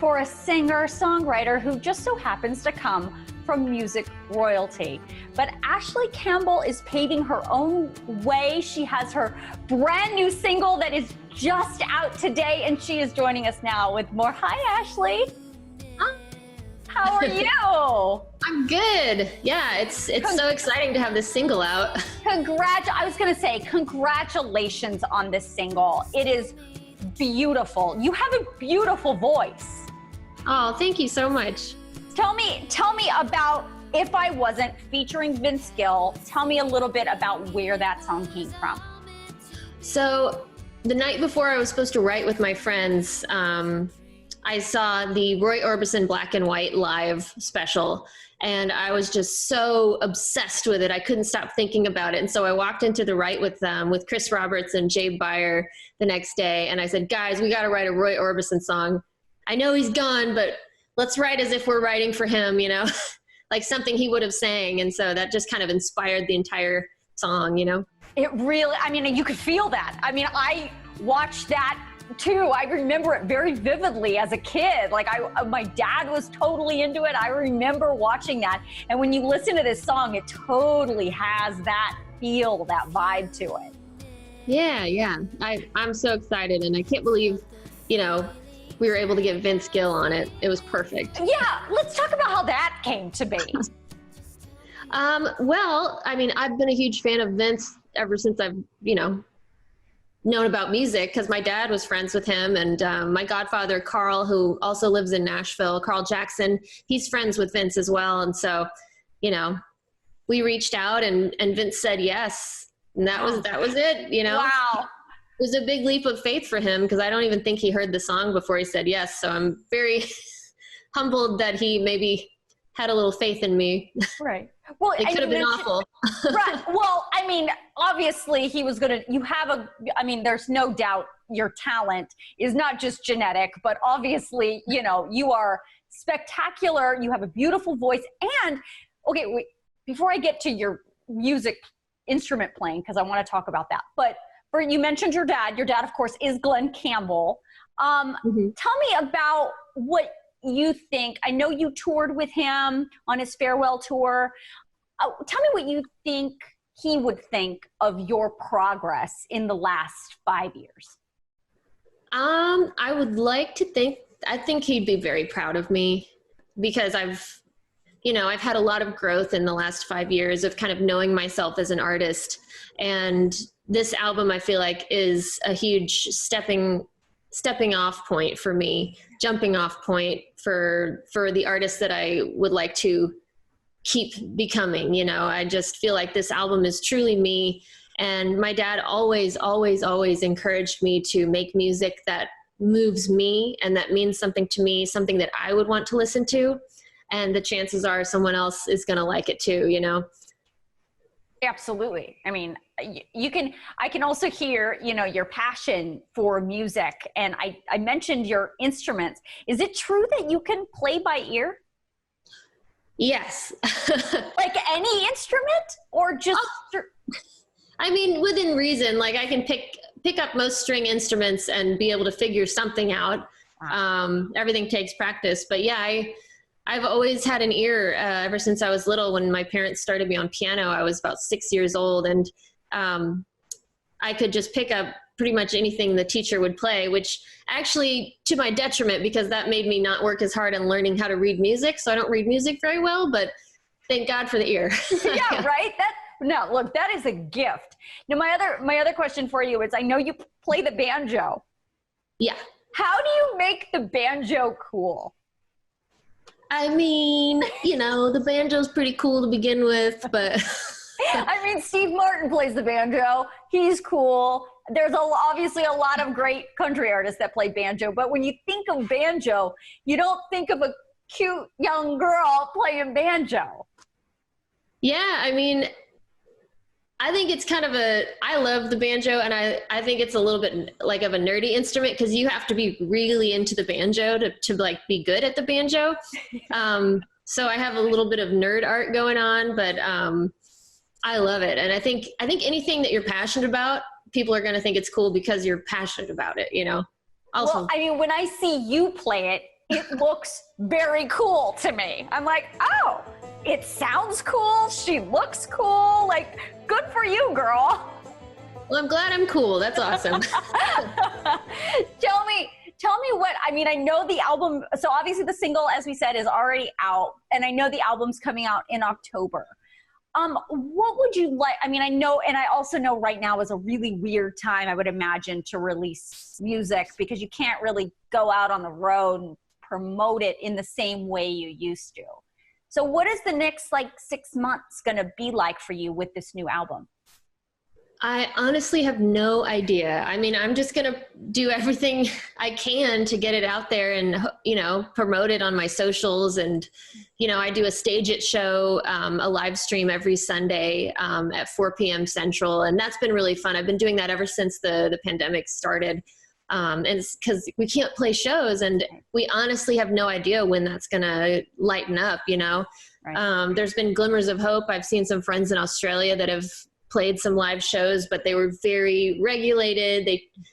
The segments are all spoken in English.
for a singer-songwriter who just so happens to come from music royalty. But Ashley Campbell is paving her own way. She has her brand new single that is just out today, and she is joining us now with more. Hi, Ashley. How are you? I'm good. Yeah, it's so exciting to have this single out. I was gonna say, congratulations on this single. It is beautiful. You have a beautiful voice. Oh, thank you so much. Tell me about If I Wasn't, featuring Vince Gill. Tell me a little bit about where that song came from. So the night before I was supposed to write with my friends, I saw the Roy Orbison Black and White live special, and I was just so obsessed with it. I couldn't stop thinking about it. And so I walked into the write with Chris Roberts and Jay Beyer the next day, and I said, guys, we got to write a Roy Orbison song. I know he's gone, but let's write as if we're writing for him, you know, like something he would have sang. And so that just kind of inspired the entire song, you know. It really, I mean, you could feel that. I mean, I watched that too. I remember it very vividly as a kid. Like my dad was totally into it. I remember watching that. And when you listen to this song, it totally has that feel, that vibe to it. Yeah. I'm so excited, and I can't believe, you know, we were able to get Vince Gill on it. It was perfect. Yeah, let's talk about how that came to be. Well, I mean, I've been a huge fan of Vince ever since I've, you know, known about music, because my dad was friends with him, and my godfather Carl, who also lives in Nashville, Carl Jackson, he's friends with Vince as well. And so, you know, we reached out, and Vince said yes, and that was it, you know. Wow. It was a big leap of faith for him, because I don't even think he heard the song before he said yes. So I'm very humbled that he maybe had a little faith in me. Right. Well, it could have been awful. Right. Well, I mean, obviously he was going to, there's no doubt your talent is not just genetic, but obviously, you know, you are spectacular. You have a beautiful voice. And okay, wait, before I get to your music instrument playing, because I want to talk about that, but you mentioned your dad. Your dad, of course, is Glen Campbell. Tell me about what you think. I know you toured with him on his farewell tour. Tell me what you think he would think of your progress in the last 5 years. I would like to think, I think he'd be very proud of me, because I've had a lot of growth in the last 5 years of kind of knowing myself as an artist. And this album, I feel like, is a huge stepping off point for me, jumping off point for the artist that I would like to keep becoming. You know, I just feel like this album is truly me. And my dad always encouraged me to make music that moves me and that means something to me, something that I would want to listen to. And the chances are someone else is going to like it too, you know? Absolutely. I mean, I can also hear, you know, your passion for music. And I mentioned your instruments. Is it true that you can play by ear? Yes. Like any instrument, or just? I mean, within reason. Like I can pick up most string instruments and be able to figure something out. Wow. Everything takes practice, but yeah, I've always had an ear ever since I was little. When my parents started me on piano, I was about 6 years old, and I could just pick up pretty much anything the teacher would play, which actually to my detriment, because that made me not work as hard on learning how to read music. So I don't read music very well, but thank God for the ear. Yeah, right? No, look, that is a gift. Now, my other question for you is, I know you play the banjo. Yeah. How do you make the banjo cool? I mean, you know, the banjo's pretty cool to begin with, but... I mean, Steve Martin plays the banjo. He's cool. There's obviously a lot of great country artists that play banjo, but when you think of banjo, you don't think of a cute young girl playing banjo. Yeah, I mean, I think it's kind of I love the banjo, and I think it's a little bit like of a nerdy instrument, because you have to be really into the banjo to like be good at the banjo. So I have a little bit of nerd art going on, but I love it. And I think anything that you're passionate about, people are going to think it's cool because you're passionate about it, you know? Also, well, I mean, when I see you play it, it looks very cool to me. I'm like, oh, it sounds cool. She looks cool. Like, good for you, girl. Well, I'm glad I'm cool. That's awesome. Tell me what, I mean, I know the album, so obviously the single, as we said, is already out, and I know the album's coming out in October. What would you like, I mean, I know, and I also know right now is a really weird time, I would imagine, to release music, because you can't really go out on the road and promote it in the same way you used to. So what is the next, like, 6 months gonna be like for you with this new album? I honestly have no idea. I mean, I'm just going to do everything I can to get it out there and, you know, promote it on my socials. And, you know, I do a Stage It show, a live stream every Sunday at 4 p.m. Central. And that's been really fun. I've been doing that ever since the pandemic started. And it's because we can't play shows, and we honestly have no idea when that's going to lighten up, you know. Right. There's been glimmers of hope. I've seen some friends in Australia that have played some live shows, but they were very regulated.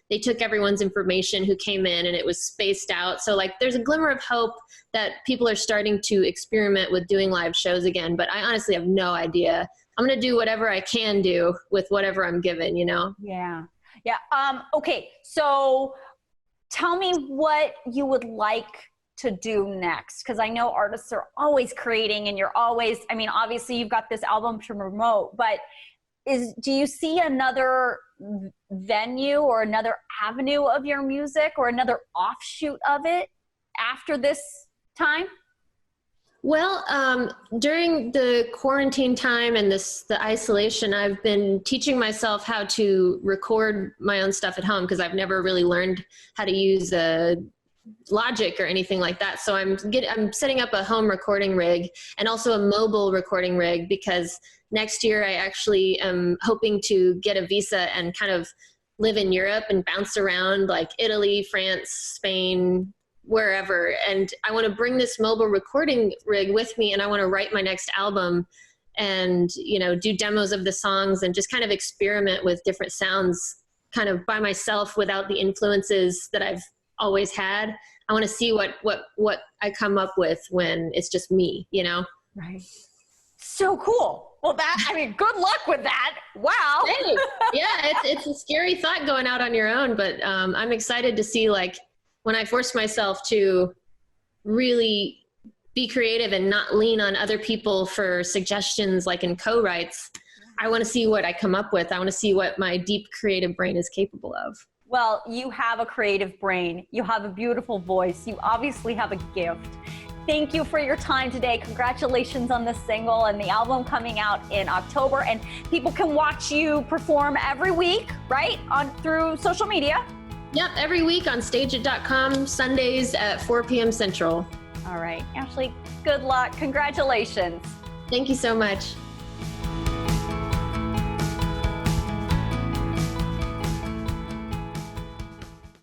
They took everyone's information who came in, and it was spaced out. So like there's a glimmer of hope that people are starting to experiment with doing live shows again, but I honestly have no idea. I'm going to do whatever I can do with whatever I'm given, you know? Yeah. Yeah. Okay. So tell me what you would like to do next, because I know artists are always creating, and you're always, I mean, obviously you've got this album to promote, but do you see another venue or another avenue of your music or another offshoot of it after this time? Well, during the quarantine time and the isolation, I've been teaching myself how to record my own stuff at home, because I've never really learned how to use Logic or anything like that. So I'm setting up a home recording rig and also a mobile recording rig, because next year I actually am hoping to get a visa and kind of live in Europe and bounce around like Italy, France, Spain, wherever. And I want to bring this mobile recording rig with me, and I want to write my next album and, you know, do demos of the songs and just kind of experiment with different sounds kind of by myself without the influences that I've always had. I want to see what I come up with when it's just me, you know? Right. So cool. Well, I mean, good luck with that. Wow. Hey, yeah, it's a scary thought going out on your own, but I'm excited to see, like, when I force myself to really be creative and not lean on other people for suggestions, like in co-writes, I want to see what I come up with. I want to see what my deep creative brain is capable of. Well, you have a creative brain. You have a beautiful voice. You obviously have a gift. Thank you for your time today. Congratulations on the single and the album coming out in October. And people can watch you perform every week, right? Through social media. Yep, every week on stageit.com, Sundays at 4 p.m. Central. All right, Ashley, good luck. Congratulations. Thank you so much.